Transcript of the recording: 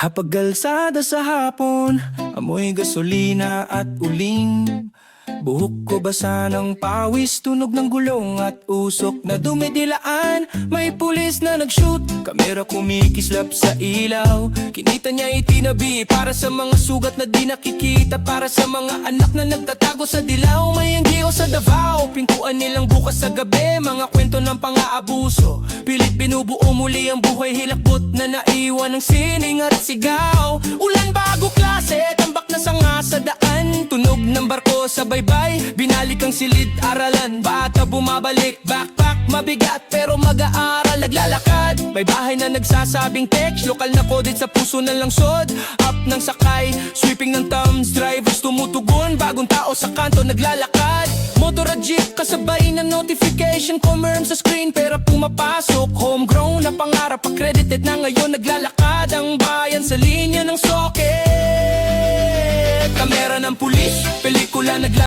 Hapagalsada sa hapon, amoy gasolina at uling. Buhok ko basa ng pawis, tunog ng gulong at usok na dumidilaan. May pulis na nag-shoot, kamera kumikislap sa ilaw. Kinita niya itinabi para sa mga sugat na di nakikita, para sa mga anak na nagtatago sa dilaw. May anggiyo sa Davao, pintuan nilang bukas sa gabi. Mga kwento ng pang-aabuso, pilit binubuo muli ang buhay, hilakbot na naiwan ng sining at sigaw. Ulan bago klase, tambak na sanga sa daan. Tunog ng barko sa baybay, binalik ang silid-aralan. Bata bumabalik, backpack mabigat pero mag-aaral, naglalakad. May bahay na nagsasabing text, lokal na coded sa puso ng langsod. Up ng sakay, sweeping ng thumbs, drivers tumutugon. Bagong tao sa kanto naglalakad. Motor at jeep kasabay ng notification, confirm sa screen, pera pumapasok. Homegrown na pangarap, accredited na ngayon naglalakad. Ang bayan sa linya ng socket. Kamera ng pulis, pelikula naglalakad.